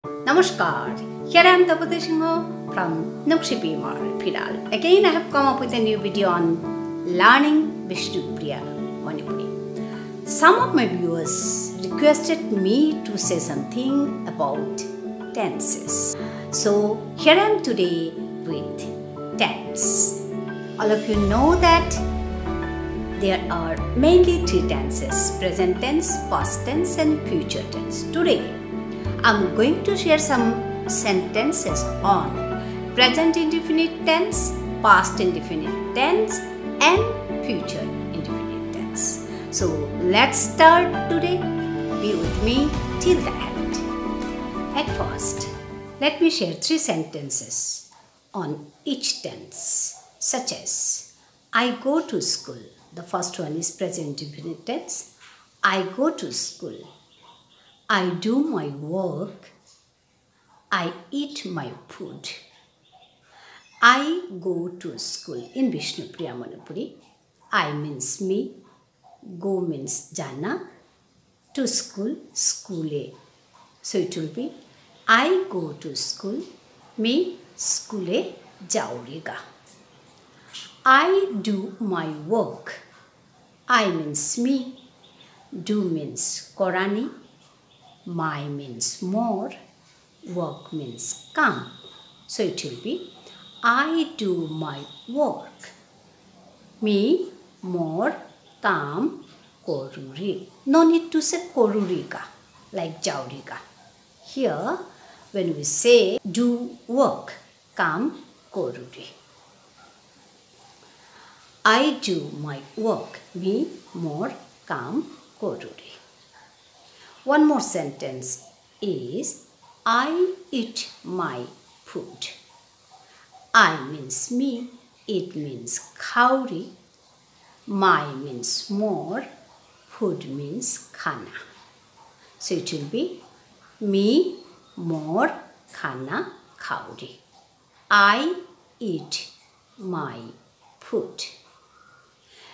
Namaskar, here I am from Nungshipi, Imar, Phiral. Again I have come up with a new video on learning Bishnupriya Manipuri. Some of my viewers requested me to say something about tenses. So here I am today with tense. All of you know that there are mainly three tenses: present tense, past tense and future tense. Today I'm going to share some sentences on present indefinite tense, past indefinite tense and future indefinite tense. So let's start today. Be with me till the end. At first, let me share three sentences on each tense, such as I go to school. The first one is present indefinite tense. I go to school. I do my work. I eat my food. I go to school. In Bishnupriya Manipuri, I means me, go means jana, to school, skule. So it will be I go to school, me skule jauriga. I do my work. I means me, do means korani, my means more, work means come. So it will be I do my work. Me more kam koruri. No need to say koruriga like jauriga. Here when we say do work, kam koruri. I do my work. Me more kam koruri. One more sentence is I eat my food. I means me, it means khauri, my means more, food means khana. So it will be me more khana khauri. I eat my food.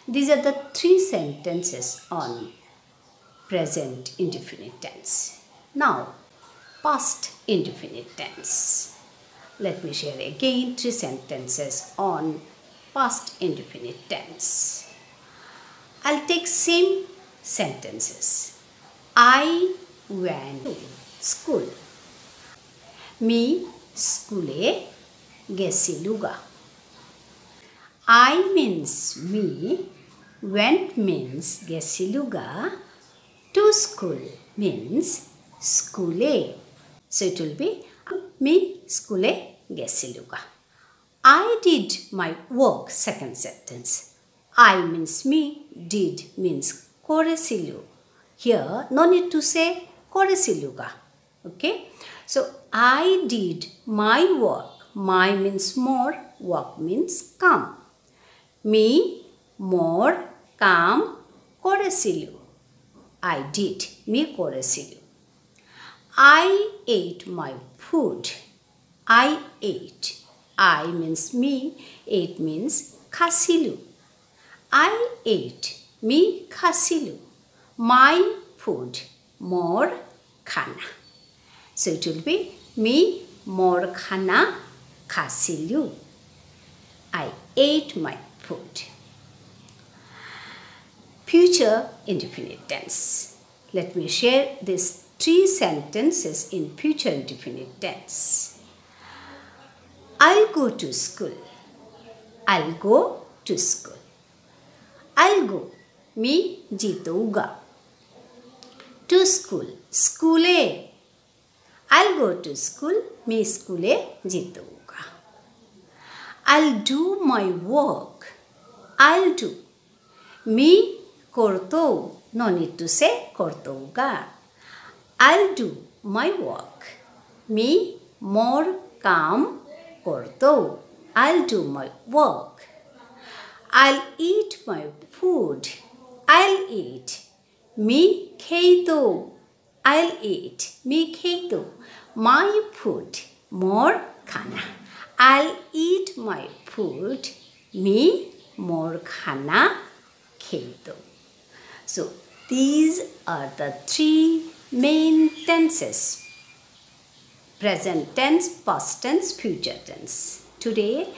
These are the three sentences on present indefinite tense. Now, past indefinite tense. Let me share again three sentences on past indefinite tense. I'll take same sentences. I went to school. Me skule gesiluga. I means me, went means gesiluga, to school means skule. So it will be me skule gesiluga. I did my work. Second sentence. I means me, did means koresilu. Here no need to say koresiluga. Okay. So I did my work. My means more, work means come. Me more kam koresilu. I did. Me koresilu. I ate my food. I ate. I means me. Ate means khasilu. I ate. Me khasilu. My food. More khana. So it will be me more khana khasilu. I ate my food. Future indefinite tense. Let me share these three sentences in future indefinite tense. I'll go to school. I'll go to school. I'll go. Me jitouga. To school. Skule. I'll go to school. Me skule jitouga. I'll do my work. I'll do. Me kortou. No need to say kortouga. I'll do my work. Me more kam kortou. I'll do my work. I'll eat my food. I'll eat. Me kheitou. I'll eat. Me kheitou. My food. More khana. I'll eat my food. Me more khana kheitou. So these are the three main tenses present tense, past tense, future tense. Today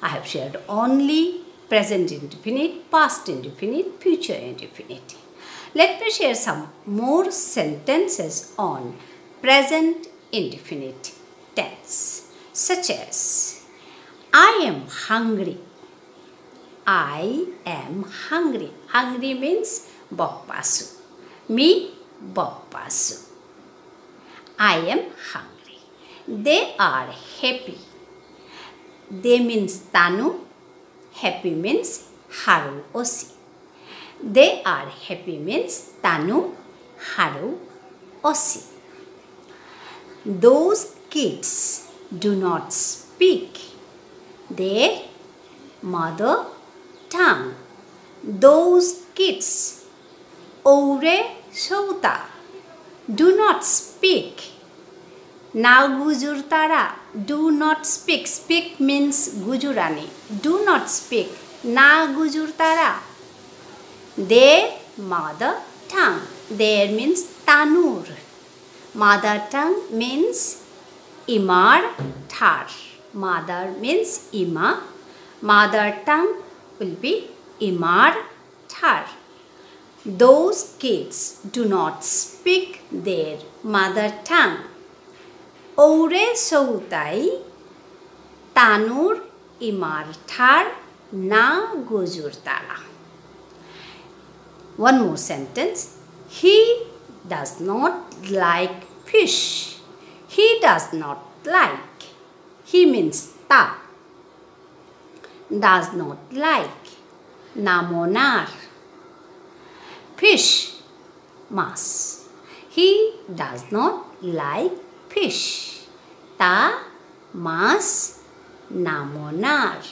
I have shared only present indefinite, past indefinite, future indefinite. Let me share some more sentences on present indefinite tense, such as I am hungry. I am hungry. Hungry means bokpasu. Me bokpasu. I am hungry. They are happy. They means Tanu. Happy means Haru Osi. They are happy means Tanu, Haru Osi. Those kids do not speak their mother tongue. Those kids, Ore Shouta, do not speak. Nagujurtara, do not speak. Speak means Gujurani. Do not speak. Nagujurtara, their mother tongue. There means Tanur. Mother tongue means Imar Thar. Mother means Ima. Mother tongue will be Imar Thar. Those kids do not speak their mother tongue. Ore Soutai Tanur Imar Thar Na Gujurtara. One more sentence. He does not like fish. He does not like. He means ta. Does not like. Namonar. Fish. Mas. He does not like fish. Ta. Mas. Namonar.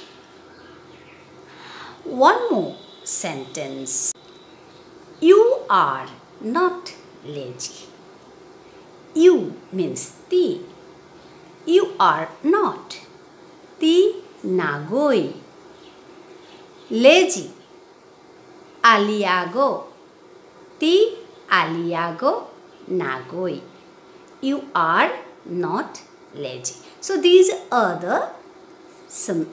One more sentence. You are not lazy. You means ti. You are not. Ti nagoi. Lazy. Aliago. Ti aliago nagoi. You are not lazy. So these are some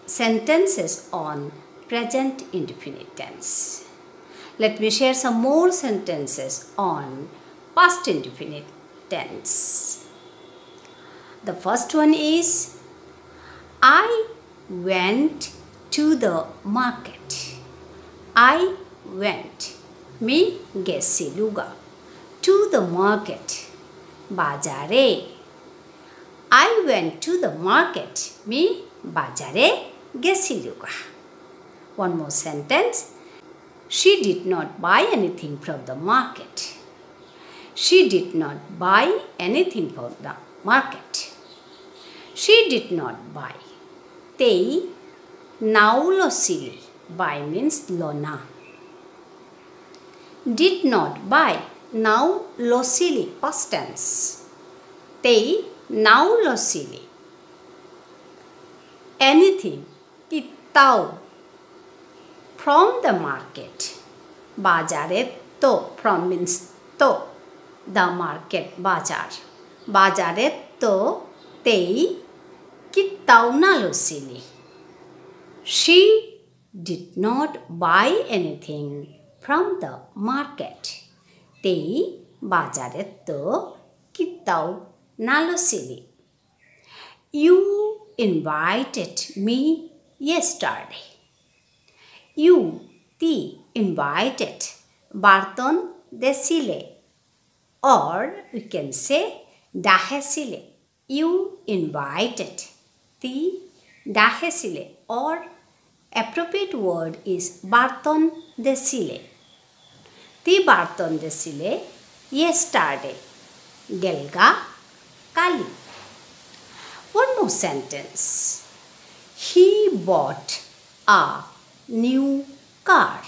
sentences on present indefinite tense. Let me share some more sentences on past indefinite tense. The first one is I went to the market. I went. Me gesiluga. To the market. Bajare. I went to the market. Me bajare gesiluga. One more sentence. She did not buy anything from the market. She did not buy anything from the market. She did not buy. Tei naulosili. Buy means lona. Did not buy. Naulosili. Past tense. Tei naulosili. Anything. Kitau. From the market. Bajaretto. From means to. The market. Bajar. Bajaretto tei kitau nalosili. She did not buy anything from the market. Tei bajaretto kitau nalosili. You invited me yesterday. You, ti, invited. Barton desile. Or we can say dahesile. You invited. Ti dahesile. Or appropriate word is Barton desile. Ti Barton desile yesterday. Gelga kali. One more sentence. He bought a new car.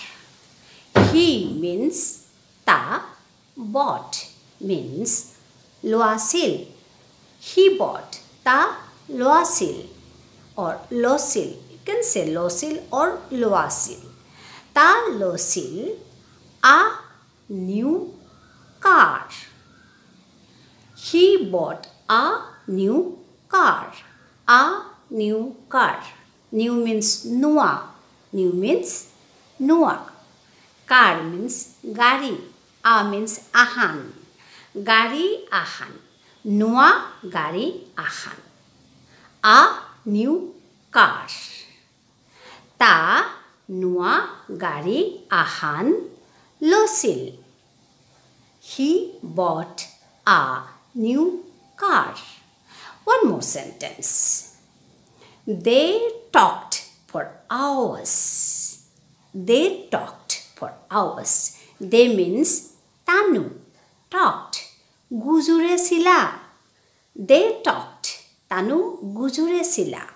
He means ta. Bought means loasil. He bought ta loasil or losil. You can say losil or loasil. Ta losil a new car. He bought a new car. A new car. New means nua. New means nua. Car means gari. A means ahan. Gari ahan. Nua gari ahan. A new car. Ta nua gari ahan losil. He bought a new car. One more sentence. They talked for hours. They talked for hours. They means Tanu talked. Gujure sila. They talked. Tanu gujure sila.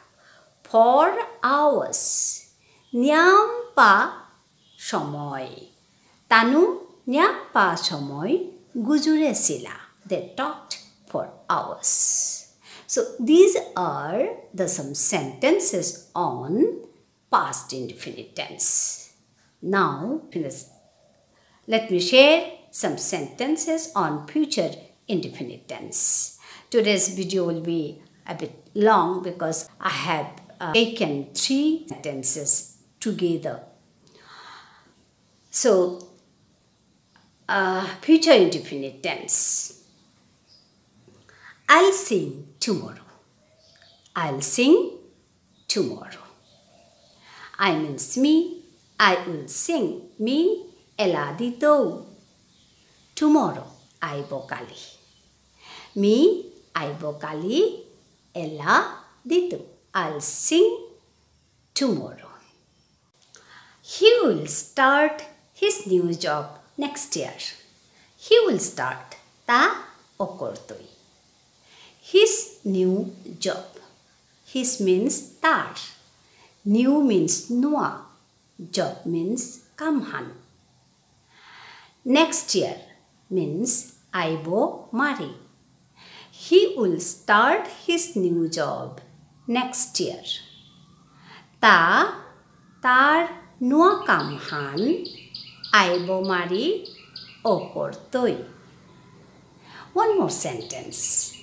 For hours. Nyampa shomoy. Tanu nyampa shomoy gujure sila. They talked for hours. So these are some sentences on past indefinite tense. Now let me share some sentences on future indefinite tense. Today's video will be a bit long because I have taken 3 sentences together. So future indefinite tense. I'll sing tomorrow. I'll sing tomorrow. I means me. I will sing. Me eladito. Tomorrow I bokali. Me I bokali eladito. I'll sing tomorrow. He will start his new job next year. He will start ta okortoi. His new job. His means tar. New means nua. Job means kamhan. Next year means aibo mari. He will start his new job next year. Ta tar nua kamhan aibo mari okortoi. One more sentence.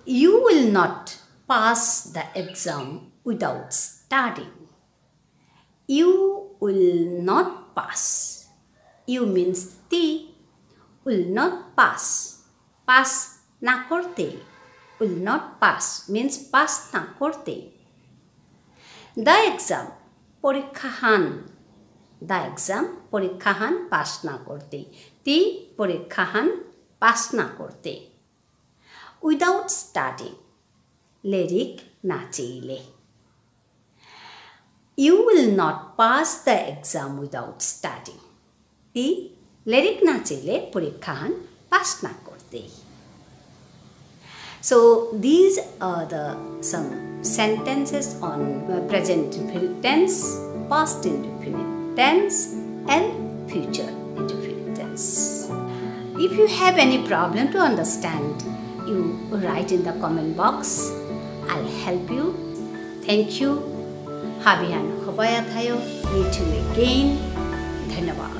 You will not pass the exam without studying. You will not pass. You means ti. Will not pass. Pass na korte. Will not pass means pass na korte. The exam porikhahan. The exam porikhahan pass na korte. Ti porikhahan pass na korte. Without studying. Lyric nachile. You will not pass the exam without studying. The lyric nachile porikhahan pass na korte. So these are some sentences on present indefinite tense, past indefinite tense, and future indefinite tense. If you have any problem to understand, you write in the comment box. I'll help you. Thank you. Habihan khobaya thayo. Meet you again. Dhanyawaad.